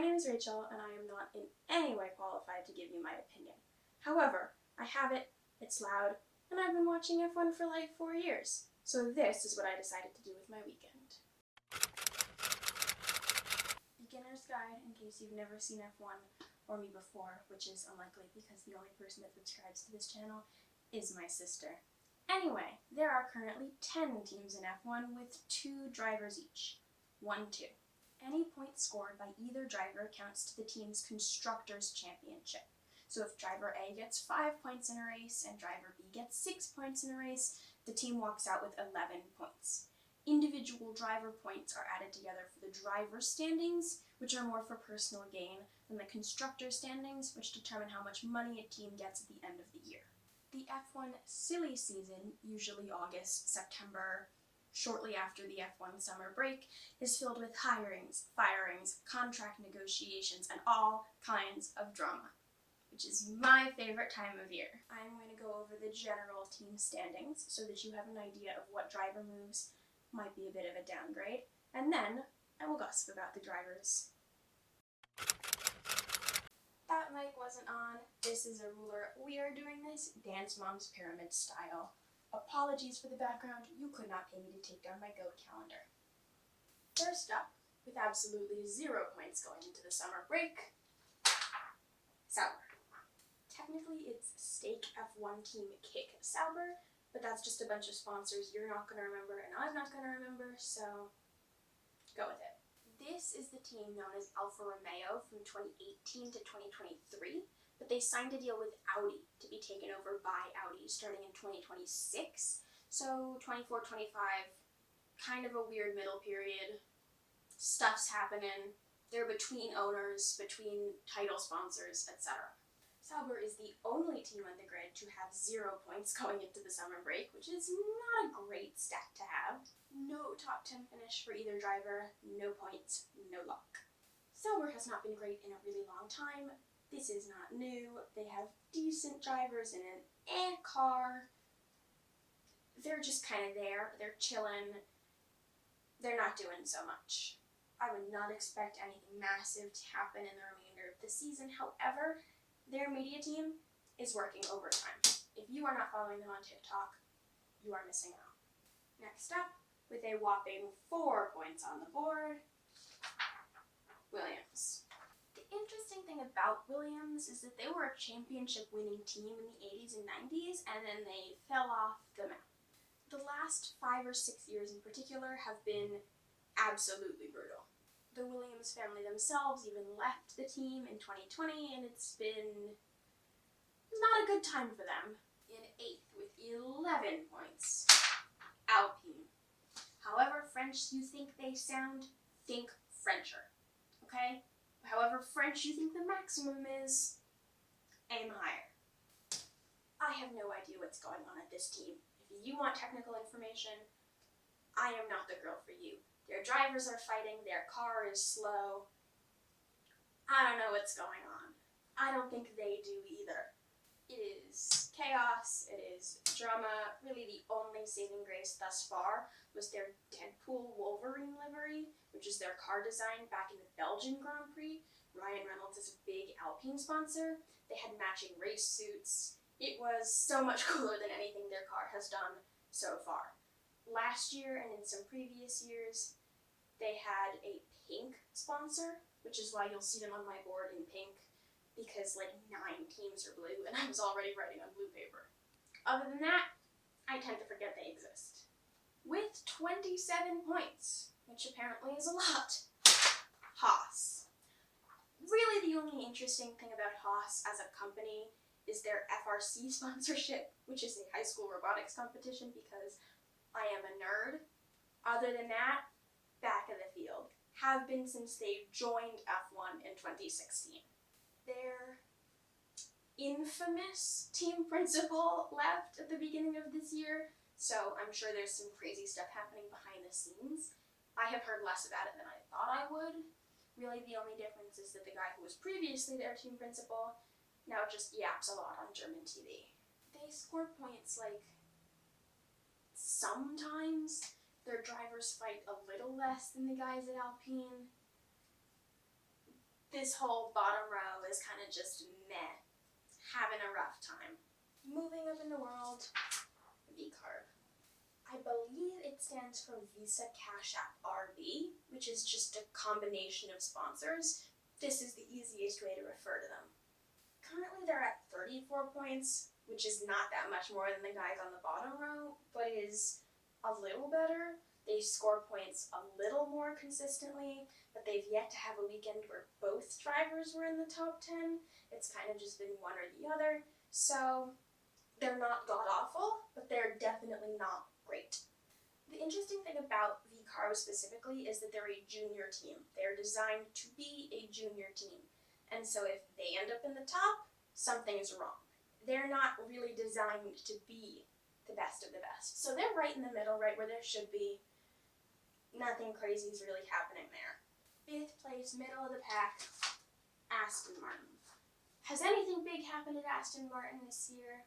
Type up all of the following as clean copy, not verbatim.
name is Rachel, and I am not in any way qualified to give you my opinion. However, I have it, it's loud, and I've been watching F1 for like 4 years. So this is what I decided to do with my weekend. Beginner's guide in case you've never seen F1 or me before, which is unlikely because the only person that subscribes to this channel is my sister. Anyway, there are currently 10 teams in F1 with 2 drivers each. 1-2. Any point scored by either driver counts to the team's Constructors' Championship. So if driver A gets 5 points in a race and driver B gets 6 points in a race, the team walks out with 11 points. Individual driver points are added together for the driver's standings, which are more for personal gain, than the constructor's standings, which determine how much money a team gets at the end of the year. The F1 silly season, usually August, September, shortly after the F1 summer break, is filled with hirings, firings, contract negotiations, and all kinds of drama, which is my favorite time of year. I'm going to go over the general team standings so that you have an idea of what driver moves might be a bit of a downgrade, and then I will gossip about the drivers. That mic wasn't on. This is a ruler. We are doing this Dance Mom's Pyramid style. Apologies for the background. You could not pay me to take down my goat calendar. First up, with absolutely 0 points going into the summer break, Sauber. Technically, it's Stake F1 Team Kick Sauber, but that's just a bunch of sponsors you're not going to remember and I'm not going to remember, so go with it. This is the team known as Alfa Romeo from 2018 to 2023, but they signed a deal with Audi to be taken over by Audi starting in 2026, so 24-25, kind of a weird middle period. Stuff's happening. They're between owners, between title sponsors, etc. Sauber is the only team on the grid to have 0 points going into the summer break, which is not a great stat to have. No top 10 finish for either driver, no points, no luck. Sauber has not been great in a really long time. This is not new. They have decent drivers in an car. They're just kind of there. They're chilling. They're not doing so much. I would not expect anything massive to happen in the remainder of the season. However, their media team is working overtime. If you are not following them on TikTok, you are missing out. Next up, with a whopping 4 points on the board, Williams. The interesting thing about Williams is that they were a championship-winning team in the 80s and 90s, and then they fell off the map. The last 5 or 6 years in particular have been absolutely brutal. The Williams family themselves even left the team in 2020, and it's been not a good time for them. In 8th with 11 points, Alpine. However French you think they sound, think Frencher, okay? However French you think the maximum is, aim higher. I have no idea what's going on at this team. If you want technical information, I am not the girl for you. Their drivers are fighting, their car is slow. I don't know what's going on. I don't think they do either. It is chaos, it is drama. Really the only saving grace thus far was their Deadpool Wolverine livery, which is their car design back in the Belgian Grand Prix. Ryan Reynolds is a big Alpine sponsor. They had matching race suits. It was so much cooler than anything their car has done so far. Last year and in some previous years, they had a pink sponsor, which is why you'll see them on my board in pink, because like 9 teams are blue, and I was already writing on blue paper. Other than that, I tend to forget they exist. With 27 points, which apparently is a lot, Haas. Really the only interesting thing about Haas as a company is their FRC sponsorship, which is a high school robotics competition, because I am a nerd. Other than that, back of the field. Have been since they joined F1 in 2016. Their infamous team principal left at the beginning of this year, so I'm sure there's some crazy stuff happening behind the scenes. I have heard less about it than I thought I would. Really the only difference is that the guy who was previously their team principal now just yaps a lot on German TV. They score points like sometimes. Their drivers fight a little less than the guys at Alpine. this whole bottom row is kind of just meh, having a rough time. Moving up in the world, V-Carb. I believe it stands for Visa Cash App RB, which is just a combination of sponsors. This is the easiest way to refer to them. Currently they're at 34 points, which is not that much more than the guys on the bottom row, but is a little better. They score points a little more consistently, but they've yet to have a weekend where both drivers were in the top 10. It's kind of just been one or the other. So they're not god-awful, but they're definitely not great. The interesting thing about V-Carb specifically is that they're a junior team. They're designed to be a junior team. And so if they end up in the top, something is wrong. They're not really designed to be the best of the best. So they're right in the middle, right where there should be. Nothing crazy is really happening there. 5th place, middle of the pack, Aston Martin. Has anything big happened at Aston Martin this year?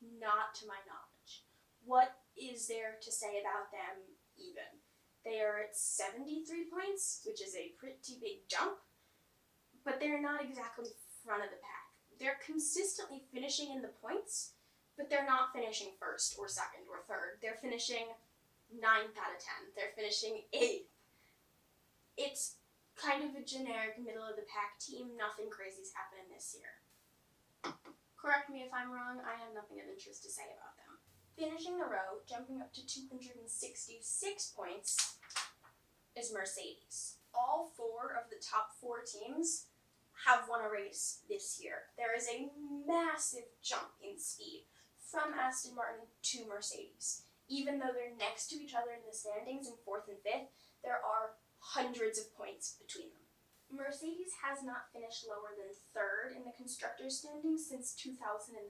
Not to my knowledge. What is there to say about them even? They are at 73 points, which is a pretty big jump, but they're not exactly front of the pack. They're consistently finishing in the points, but they're not finishing first or second or third. They're finishing 9th out of 10. They're finishing 8th. It's kind of a generic middle of the pack team. Nothing crazy's happening this year. Correct me if I'm wrong, I have nothing of interest to say about them. Finishing the row, jumping up to 266 points, is Mercedes. All 4 of the top 4 teams have won a race this year. There is a massive jump in speed from Aston Martin to Mercedes. Even though they're next to each other in the standings in 4th and 5th, there are hundreds of points between them. Mercedes has not finished lower than 3rd in the constructors' standings since 2013,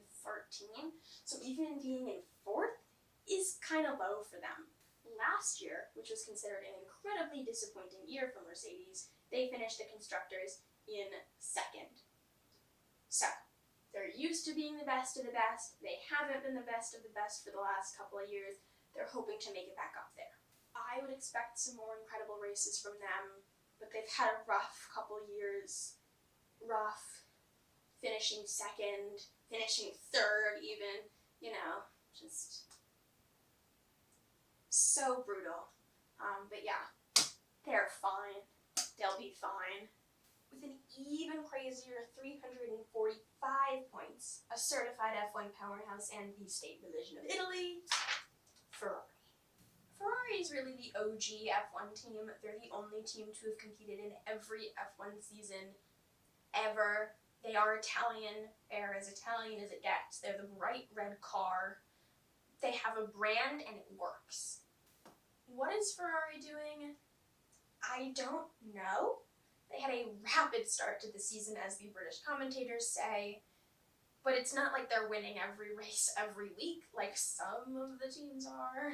so even being in 4th is kind of low for them. Last year, which was considered an incredibly disappointing year for Mercedes, they finished the constructors in 2nd. So, they're used to being the best of the best. They haven't been the best of the best for the last couple of years. They're hoping to make it back up there. I would expect some more incredible races from them, but they've had a rough couple years. Rough, finishing 2nd, finishing 3rd even, just so brutal. But yeah, they're fine. They'll be fine. With an even crazier 345 points, a certified F1 powerhouse and the state religion of Italy, Ferrari. Ferrari is really the OG F1 team. They're the only team to have competed in every F1 season ever. They are Italian. They're as Italian as it gets. They're the bright red car. They have a brand and it works. What is Ferrari doing? I don't know. They had a rapid start to the season, as the British commentators say, but it's not like they're winning every race every week like some of the teams are.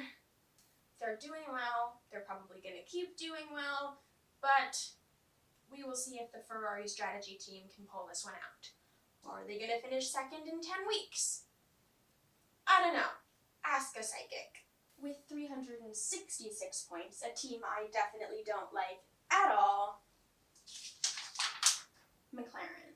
They're doing well. They're probably going to keep doing well, but we will see if the Ferrari strategy team can pull this one out. Are they going to finish 2nd in 10 weeks? I don't know. Ask a psychic. With 366 points, a team I definitely don't like at all, McLaren.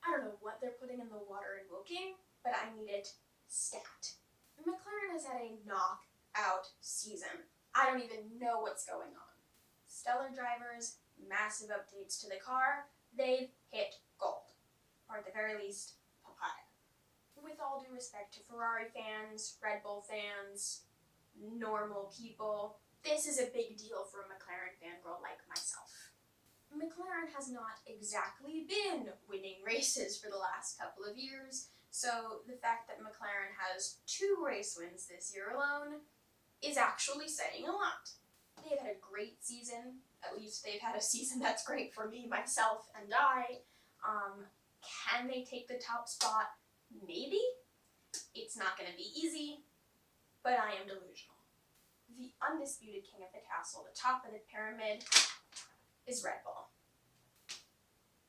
I don't know what they're putting in the water in Woking, but I need it stat. McLaren has had a knockout season. I don't even know what's going on. Stellar drivers, massive updates to the car, they've hit gold. Or at the very least, papaya. With all due respect to Ferrari fans, Red Bull fans, normal people, this is a big deal for a McLaren fangirl like myself. McLaren has not exactly been winning races for the last couple of years, so the fact that McLaren has 2 race wins this year alone is actually saying a lot. They've had a great season. At least they've had a season that's great for me, myself, and I. Can they take the top spot? Maybe. It's not going to be easy, but I am delusional. The undisputed king of the castle, the top of the pyramid, is Red Bull.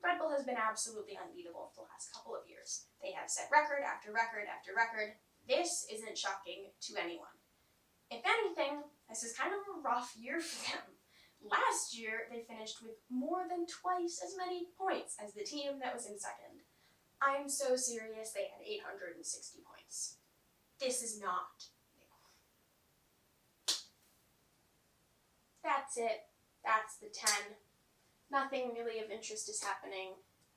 Red Bull has been absolutely unbeatable for the last couple of years. They have set record after record after record. This isn't shocking to anyone. If anything, this is kind of a rough year for them. Last year, they finished with more than twice as many points as the team that was in second. I'm so serious, they had 860 points. This is not new. That's it. That's the 10. Nothing really of interest is happening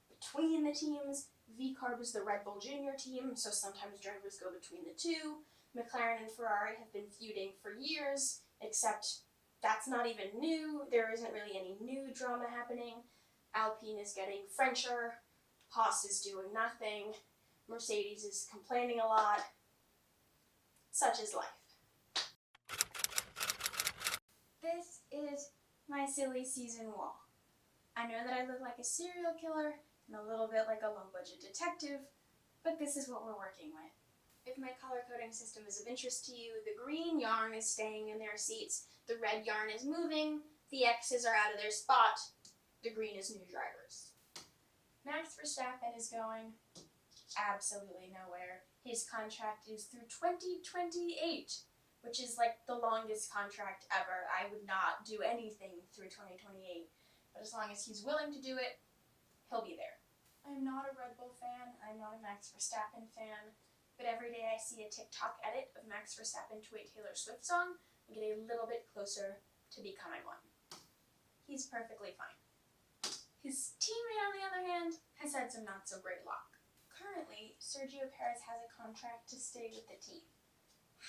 between the teams. VCARB is the Red Bull Junior team, so sometimes drivers go between the two. McLaren and Ferrari have been feuding for years, except that's not even new. There isn't really any new drama happening. Alpine is getting Frencher. Haas is doing nothing. Mercedes is complaining a lot. Such is life. This is my silly season wall. I know that I look like a serial killer and a little bit like a low-budget detective, but this is what we're working with. If my color coding system is of interest to you, the green yarn is staying in their seats, the red yarn is moving, the X's are out of their spot, the green is new drivers. Max Verstappen is going absolutely nowhere. His contract is through 2028, which is like the longest contract ever. I would not do anything through 2028, but as long as he's willing to do it, he'll be there. I'm not a Red Bull fan, I'm not a Max Verstappen fan, but every day I see a TikTok edit of Max Verstappen to a Taylor Swift song, I get a little bit closer to becoming one. He's perfectly fine. His teammate, on the other hand, has had some not so great luck. Currently, Sergio Perez has a contract to stay with the team.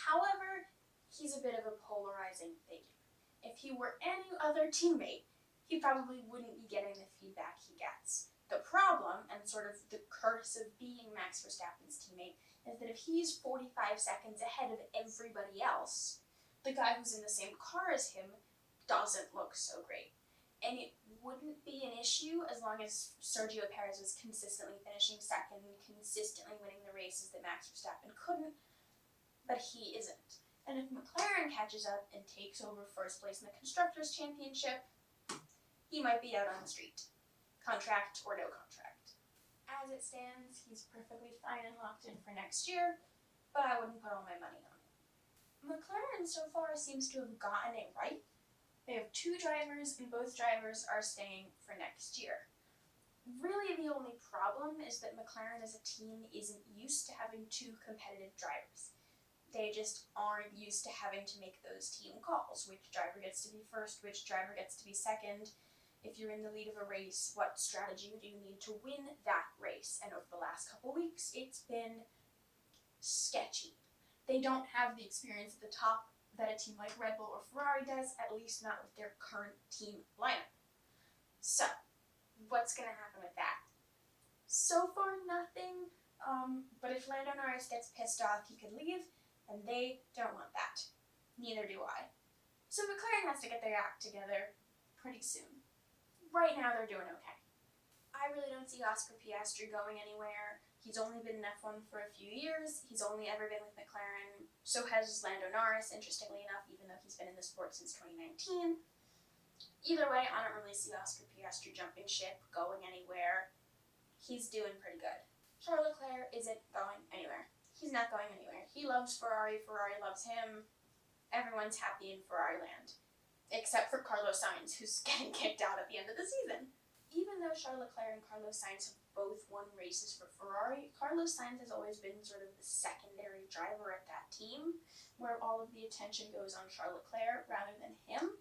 However, he's a bit of a polarizing figure. If he were any other teammate, he probably wouldn't be getting the feedback he gets. The problem, and sort of the curse of being Max Verstappen's teammate, is that if he's 45 seconds ahead of everybody else, the guy who's in the same car as him doesn't look so great. And it wouldn't be an issue as long as Sergio Perez was consistently finishing second, consistently winning the races that Max Verstappen couldn't, but he isn't. And if McLaren catches up and takes over first place in the Constructors' Championship, he might be out on the street. Contract or no contract. As it stands, he's perfectly fine and locked in for next year, but I wouldn't put all my money on it. McLaren so far seems to have gotten it right. They have 2 drivers, and both drivers are staying for next year. Really, the only problem is that McLaren as a team isn't used to having 2 competitive drivers. They just aren't used to having to make those team calls. Which driver gets to be first, which driver gets to be second. If you're in the lead of a race, what strategy do you need to win that race? And over the last couple weeks, it's been sketchy. They don't have the experience at the top that a team like Red Bull or Ferrari does, at least not with their current team lineup. So, what's going to happen with that? So far, nothing, but if Lando Norris gets pissed off, he could leave, and they don't want that. Neither do I. So McLaren has to get their act together pretty soon. Right now, they're doing okay. I really don't see Oscar Piastri going anywhere. He's only been in F1 for a few years. He's only ever been with McLaren. So has Lando Norris, interestingly enough, even though he's been in the sport since 2019. Either way, I don't really see Oscar Piastri jumping ship, going anywhere. He's doing pretty good. Charles Leclerc isn't going anywhere. He's not going anywhere. He loves Ferrari. Ferrari loves him. Everyone's happy in Ferrari land. Except for Carlos Sainz, who's getting kicked out at the end of the season. Even though Charles Leclerc and Carlos Sainz have both won races for Ferrari, Carlos Sainz has always been sort of the secondary driver at that team, where all of the attention goes on Charles Leclerc rather than him.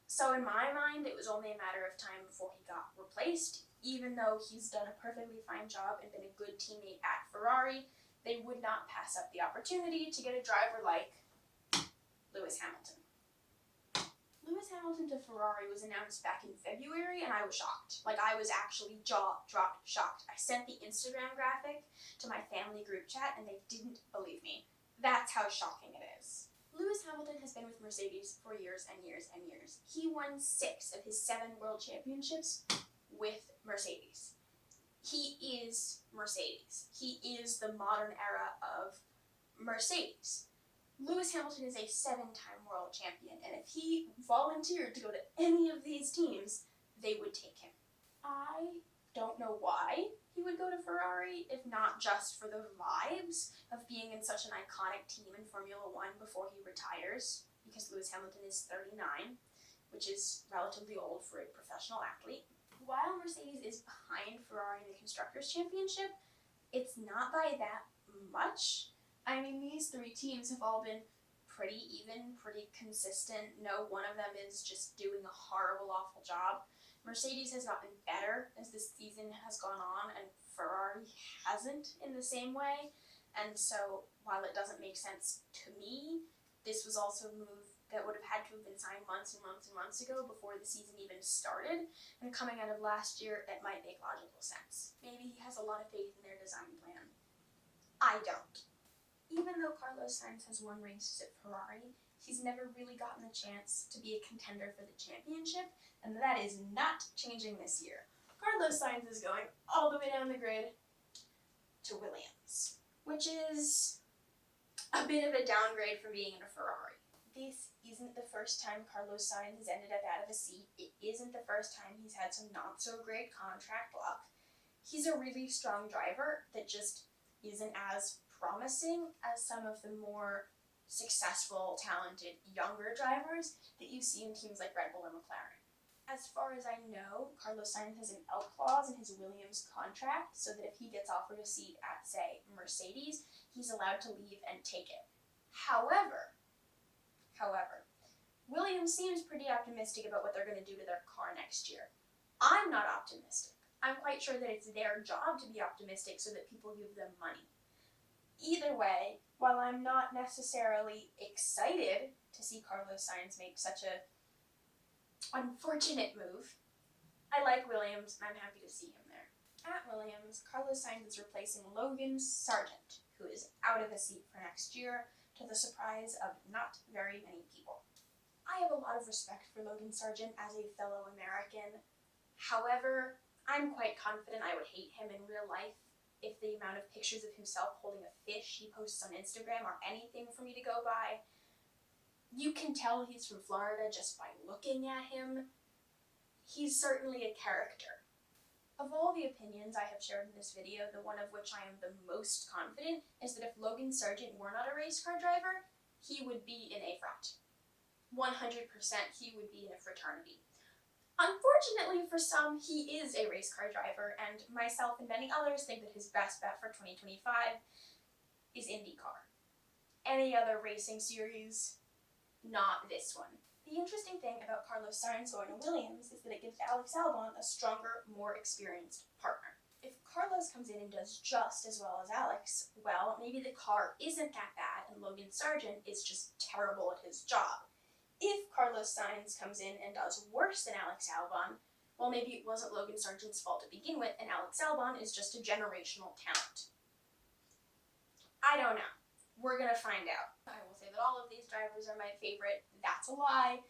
So in my mind, it was only a matter of time before he got replaced. Even though he's done a perfectly fine job and been a good teammate at Ferrari, they would not pass up the opportunity to get a driver like Lewis Hamilton. Lewis Hamilton to Ferrari was announced back in February, and I was shocked. I was actually jaw-dropped shocked. I sent the Instagram graphic to my family group chat, and they didn't believe me. That's how shocking it is. Lewis Hamilton has been with Mercedes for years and years and years. He won 6 of his 7 world championships with Mercedes. He is Mercedes. He is the modern era of Mercedes. Lewis Hamilton is a 7-time world champion, and if he volunteered to go to any of these teams, they would take him. I don't know why he would go to Ferrari, if not just for the vibes of being in such an iconic team in Formula 1 before he retires, because Lewis Hamilton is 39. which is relatively old for a professional athlete. While Mercedes is behind Ferrari in the Constructors' Championship, it's not by that much. I mean, these three teams have all been pretty even, pretty consistent. No one of them is just doing a horrible, awful job. Mercedes has gotten better as the season has gone on, and Ferrari hasn't in the same way. And so, while it doesn't make sense to me, this was also a move that would have had to have been signed months and months and months ago before the season even started. And coming out of last year, it might make logical sense. Maybe he has a lot of faith in their design plan. I don't. Even though Carlos Sainz has won races at Ferrari, he's never really gotten a chance to be a contender for the championship, and that is not changing this year. Carlos Sainz is going all the way down the grid to Williams, which is a bit of a downgrade from being in a Ferrari. This isn't the first time Carlos Sainz has ended up out of a seat. It isn't the first time he's had some not so great contract luck. He's a really strong driver that just isn't as promising as some of the more successful, talented, younger drivers that you see in teams like Red Bull and McLaren. As far as I know, Carlos Sainz has an out clause in his Williams contract so that if he gets offered a seat at, say, Mercedes, he's allowed to leave and take it. However, Williams seems pretty optimistic about what they're going to do to their car next year. I'm not optimistic. I'm quite sure that it's their job to be optimistic so that people give them money. Either way, while I'm not necessarily excited to see Carlos Sainz make such a unfortunate move, I like Williams and I'm happy to see him there. At Williams, Carlos Sainz is replacing Logan Sargent, who is out of a seat for next year, to the surprise of not very many people. I have a lot of respect for Logan Sargent as a fellow American. However, I'm quite confident I would hate him in real life if the amount of pictures of himself holding a fish he posts on Instagram are anything for me to go by. You can tell he's from Florida just by looking at him. He's certainly a character. Of all the opinions I have shared in this video, the one of which I am the most confident is that if Logan Sargent were not a race car driver, he would be in a frat. 100% he would be in a fraternity. Unfortunately for some, he is a race car driver, and myself and many others think that his best bet for 2025 is IndyCar. Any other racing series, not this one. The interesting thing about Carlos Sainz going to Williams is that it gives Alex Albon a stronger, more experienced partner. If Carlos comes in and does just as well as Alex, well, maybe the car isn't that bad and Logan Sargent is just terrible at his job. If Carlos Sainz comes in and does worse than Alex Albon, well, maybe it wasn't Logan Sargent's fault to begin with, and Alex Albon is just a generational talent. I don't know. We're gonna find out. I will say that all of these drivers are my favorite. That's a lie.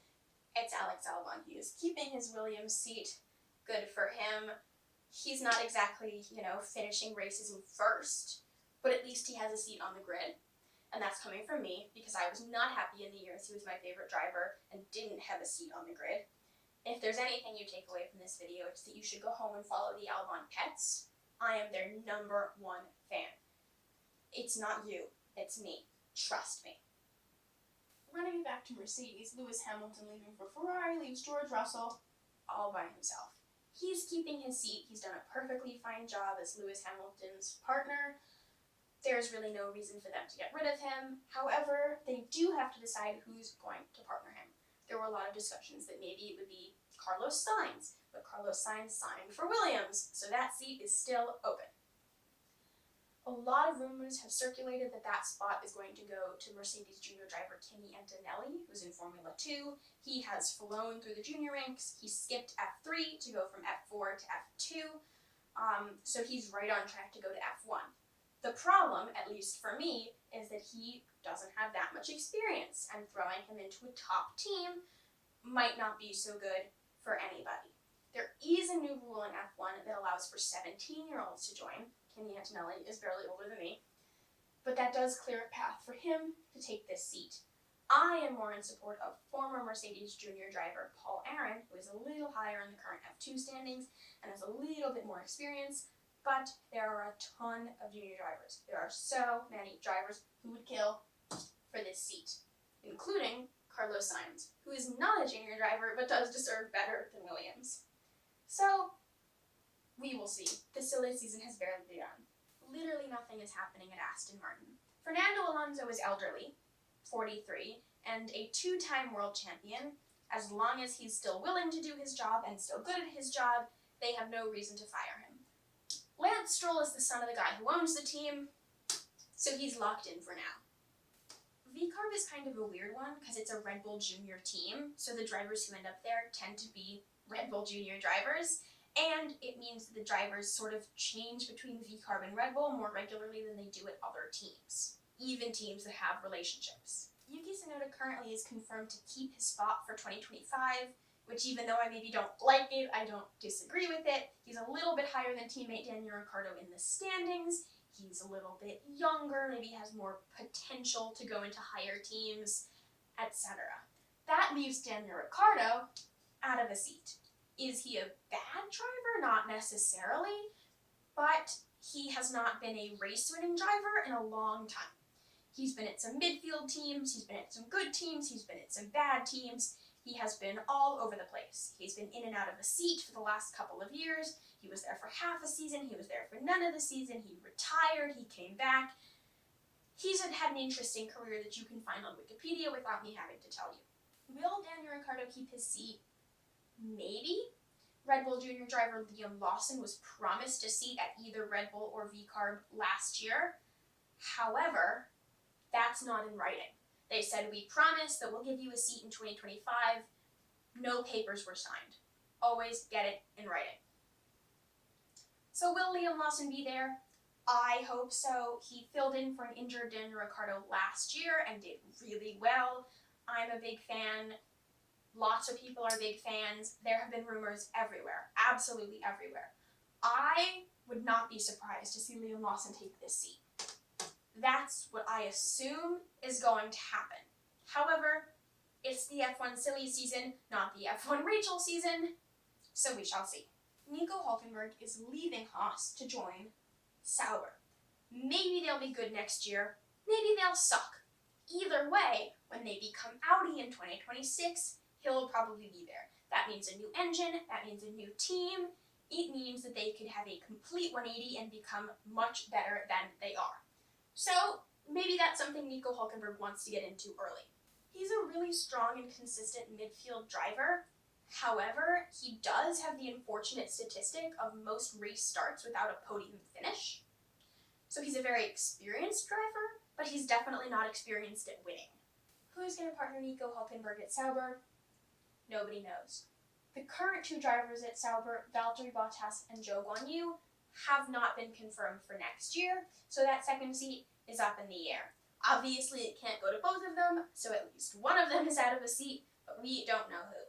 It's Alex Albon. He is keeping his Williams seat. Good for him. He's not exactly, finishing races in first, but at least he has a seat on the grid. And that's coming from me, because I was not happy in the years he was my favorite driver and didn't have a seat on the grid. If there's anything you take away from this video, it's that you should go home and follow the Albon pets. I am their #1 fan. It's not you, it's me. Trust me. Running back to Mercedes, Lewis Hamilton leaving for Ferrari leaves George Russell all by himself. He's keeping his seat. He's done a perfectly fine job as Lewis Hamilton's partner. There's really no reason for them to get rid of him. However, they do have to decide who's going to partner him. There were a lot of discussions that maybe it would be Carlos Sainz, but Carlos Sainz signed for Williams, so that seat is still open. A lot of rumors have circulated that that spot is going to go to Mercedes junior driver Kimi Antonelli, who's in Formula 2. He has flown through the junior ranks. He skipped F3 to go from F4 to F2, so he's right on track to go to F1. The problem, at least for me, is that he doesn't have that much experience, and throwing him into a top team might not be so good for anybody. There is a new rule in F1 that allows for 17-year-olds to join. Kimi Antonelli is barely older than me, but that does clear a path for him to take this seat. I am more in support of former Mercedes junior driver Paul Aron, who is a little higher in the current F2 standings and has a little bit more experience. But there are a ton of junior drivers. There are so many drivers who would kill for this seat, including Carlos Sainz, who is not a junior driver but does deserve better than Williams. So, we will see. The silly season has barely begun. Literally nothing is happening at Aston Martin. Fernando Alonso is elderly, 43, and a two-time world champion. As long as he's still willing to do his job and still good at his job, they have no reason to fire him. Lance Stroll is the son of the guy who owns the team, so he's locked in for now. VCARB is kind of a weird one because it's a Red Bull Junior team, so the drivers who end up there tend to be Red Bull Junior drivers, and it means that the drivers sort of change between VCARB and Red Bull more regularly than they do at other teams, even teams that have relationships. Yuki Tsunoda currently is confirmed to keep his spot for 2025, which even though I maybe don't like it, I don't disagree with it. He's a little bit higher than teammate Daniel Ricciardo in the standings. He's a little bit younger, maybe has more potential to go into higher teams, etc. That leaves Daniel Ricciardo out of a seat. Is he a bad driver? Not necessarily, but he has not been a race-winning driver in a long time. He's been at some midfield teams, he's been at some good teams, he's been at some bad teams. He has been all over the place. He's been in and out of a seat for the last couple of years. He was there for half a season, he was there for none of the season, he retired, he came back. He's had an interesting career that you can find on Wikipedia without me having to tell you. Will Daniel Ricciardo keep his seat? Maybe. Red Bull Junior driver Liam Lawson was promised a seat at either Red Bull or VCARB last year. However, that's not in writing. They said, we promise that we'll give you a seat in 2025. No papers were signed. Always get it in writing. So will Liam Lawson be there? I hope so. He filled in for an injured Daniel Ricciardo last year and did really well. I'm a big fan. Lots of people are big fans. There have been rumors everywhere. Absolutely everywhere. I would not be surprised to see Liam Lawson take this seat. That's what I assume is going to happen. However, it's the F1 silly season, not the F1 Rachel season, so we shall see. Nico Hülkenberg is leaving Haas to join Sauber. Maybe they'll be good next year, maybe they'll suck. Either way, when they become Audi in 2026, he'll probably be there. That means a new engine, that means a new team. It means that they could have a complete 180 and become much better than they are. So, maybe that's something Nico Hülkenberg wants to get into early. He's a really strong and consistent midfield driver. However, he does have the unfortunate statistic of most race starts without a podium finish. So he's a very experienced driver, but he's definitely not experienced at winning. Who is going to partner Nico Hülkenberg at Sauber? Nobody knows. The current two drivers at Sauber, Valtteri Bottas and Zhou Guanyu, have not been confirmed for next year, so that second seat is up in the air. Obviously, it can't go to both of them, so at least one of them is out of a seat, but we don't know who.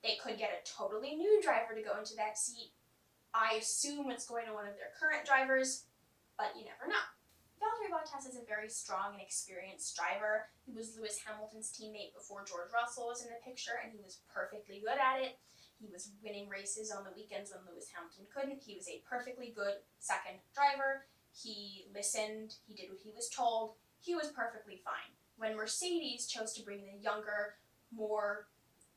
They could get a totally new driver to go into that seat. I assume it's going to one of their current drivers, but you never know. Valtteri Bottas is a very strong and experienced driver. He was Lewis Hamilton's teammate before George Russell was in the picture, and he was perfectly good at it. He was winning races on the weekends when Lewis Hamilton couldn't. He was a perfectly good second driver. He listened. He did what he was told. He was perfectly fine. When Mercedes chose to bring in a younger, more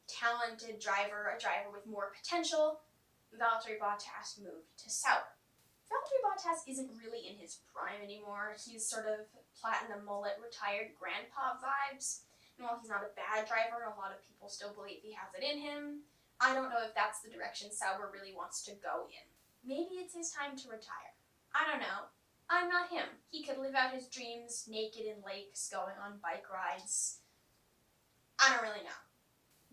talented driver, a driver with more potential, Valtteri Bottas moved to Sauber. Valtteri Bottas isn't really in his prime anymore. He's sort of platinum mullet, retired grandpa vibes. And while he's not a bad driver, a lot of people still believe he has it in him. I don't know if that's the direction Sauber really wants to go in. Maybe it's his time to retire. I don't know. I'm not him. He could live out his dreams naked in lakes, going on bike rides. I don't really know.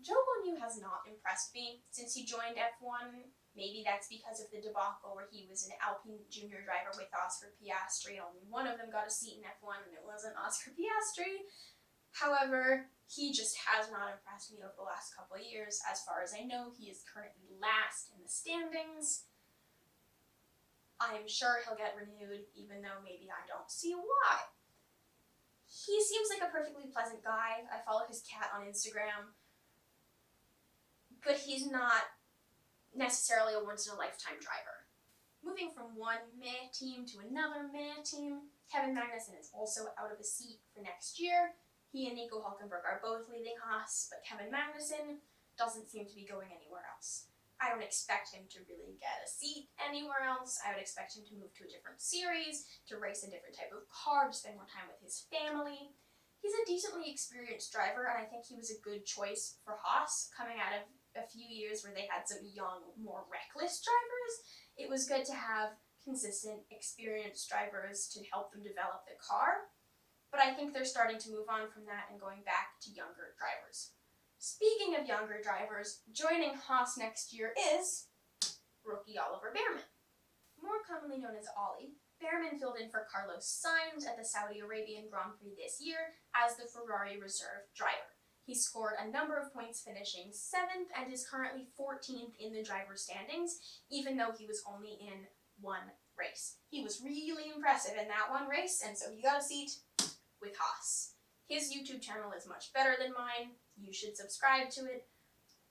Zhou Guanyu has not impressed me since he joined F1. Maybe that's because of the debacle where he was an Alpine junior driver with Oscar Piastri. Only one of them got a seat in F1 and it wasn't Oscar Piastri. However, he just has not impressed me over the last couple of years. As far as I know, he is currently last in the standings. I'm sure he'll get renewed, even though maybe I don't see why. He seems like a perfectly pleasant guy. I follow his cat on Instagram. But he's not necessarily a once-in-a-lifetime driver. Moving from one meh team to another meh team, Kevin Magnussen is also out of a seat for next year. He and Nico Hülkenberg are both leading Haas, but Kevin Magnussen doesn't seem to be going anywhere else. I don't expect him to really get a seat anywhere else. I would expect him to move to a different series, to race a different type of car, to spend more time with his family. He's a decently experienced driver, and I think he was a good choice for Haas, coming out of a few years where they had some young, more reckless drivers. It was good to have consistent, experienced drivers to help them develop the car, but I think they're starting to move on from that and going back to younger drivers. Speaking of younger drivers, joining Haas next year is rookie Oliver Bearman. More commonly known as Ollie, Bearman filled in for Carlos Sainz at the Saudi Arabian Grand Prix this year as the Ferrari reserve driver. He scored a number of points, finishing 7th, and is currently 14th in the driver's standings, even though he was only in one race. He was really impressive in that one race, and so he got a seat with Haas. His YouTube channel is much better than mine. You should subscribe to it.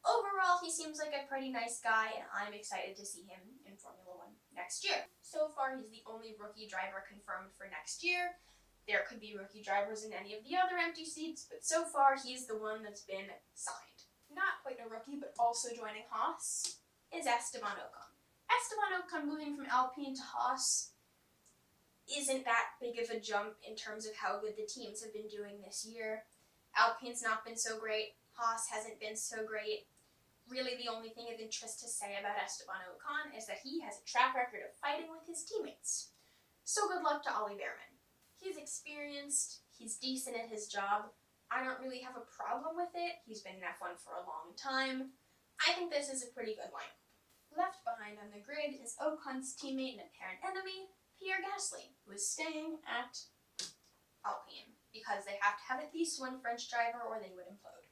Overall, he seems like a pretty nice guy, and I'm excited to see him in Formula One next year. So far, he's the only rookie driver confirmed for next year. There could be rookie drivers in any of the other empty seats, but so far, he's the one that's been signed. Not quite a rookie, but also joining Haas is Esteban Ocon. Esteban Ocon moving from Alpine to Haas isn't that big of a jump in terms of how good the teams have been doing this year. Alpine's not been so great. Haas hasn't been so great. Really, the only thing of interest to say about Esteban Ocon is that he has a track record of fighting with his teammates. So good luck to Ollie Bearman. He's experienced, he's decent at his job. I don't really have a problem with it. He's been in F1 for a long time. I think this is a pretty good lineup. Left behind on the grid is Ocon's teammate and apparent enemy, Pierre Gasly, who is staying at Alpine, because they have to have at least one French driver or they would implode.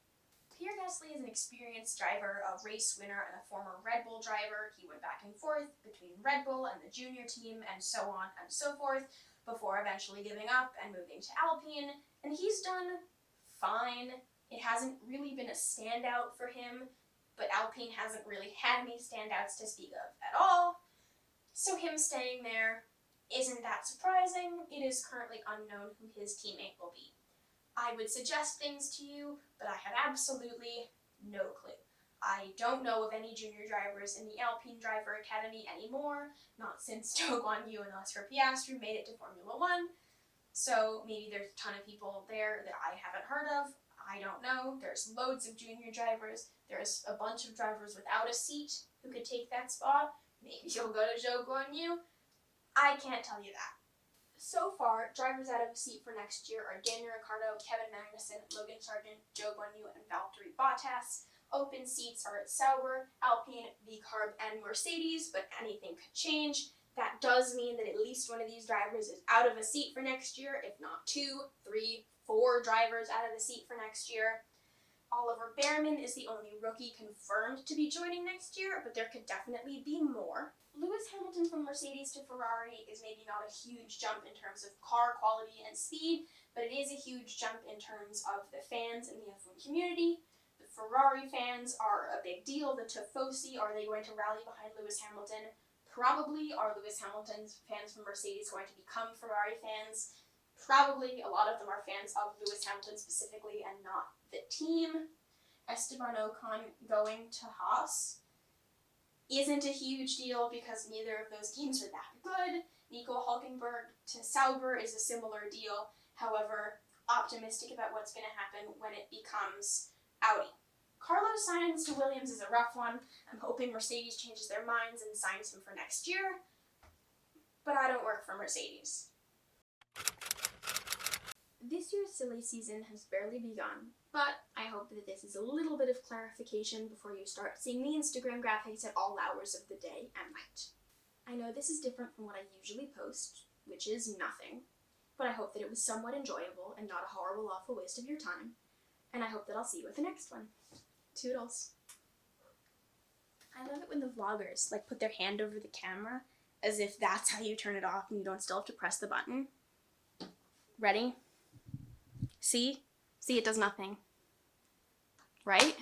Pierre Gasly is an experienced driver, a race winner, and a former Red Bull driver. He went back and forth between Red Bull and the junior team and so on and so forth, before eventually giving up and moving to Alpine, and he's done fine. It hasn't really been a standout for him, but Alpine hasn't really had any standouts to speak of at all, so him staying there isn't that surprising. It is currently unknown who his teammate will be. I would suggest things to you, but I have absolutely no clue. I don't know of any junior drivers in the Alpine Driver Academy anymore, not since Zhou Guanyu and Oscar Piastri made it to Formula One. So maybe there's a ton of people there that I haven't heard of. I don't know. There's loads of junior drivers. There's a bunch of drivers without a seat who could take that spot. Maybe you'll go to Zhou Guanyu. I can't tell you that. So far, drivers out of a seat for next year are Daniel Ricciardo, Kevin Magnussen, Logan Sargent, Zhou Guanyu, and Valtteri Bottas. Open seats are at Sauber, Alpine, VCARB, and Mercedes, but anything could change. That does mean that at least one of these drivers is out of a seat for next year, if not 2, 3, 4 drivers out of the seat for next year. Oliver Bearman is the only rookie confirmed to be joining next year, but there could definitely be more. Lewis Hamilton from Mercedes to Ferrari is maybe not a huge jump in terms of car quality and speed, but it is a huge jump in terms of the fans in the F1 community. The Ferrari fans are a big deal. The Tifosi, are they going to rally behind Lewis Hamilton? Probably. Are Lewis Hamilton's fans from Mercedes going to become Ferrari fans? Probably. A lot of them are fans of Lewis Hamilton specifically and not the team. Esteban Ocon going to Haas isn't a huge deal because neither of those teams are that good. Nico Hülkenberg to Sauber is a similar deal. However, optimistic about what's going to happen when it becomes Audi. Carlos Sainz to Williams is a rough one. I'm hoping Mercedes changes their minds and signs him for next year, but I don't work for Mercedes. This year's silly season has barely begun, but I hope that this is a little bit of clarification before you start seeing the Instagram graphics at all hours of the day and night. I know this is different from what I usually post, which is nothing, but I hope that it was somewhat enjoyable and not a horrible, awful waste of your time, and I hope that I'll see you with the next one. Toodles. I love it when the vloggers, put their hand over the camera as if that's how you turn it off and you don't still have to press the button. Ready? See? See, it does nothing. Right?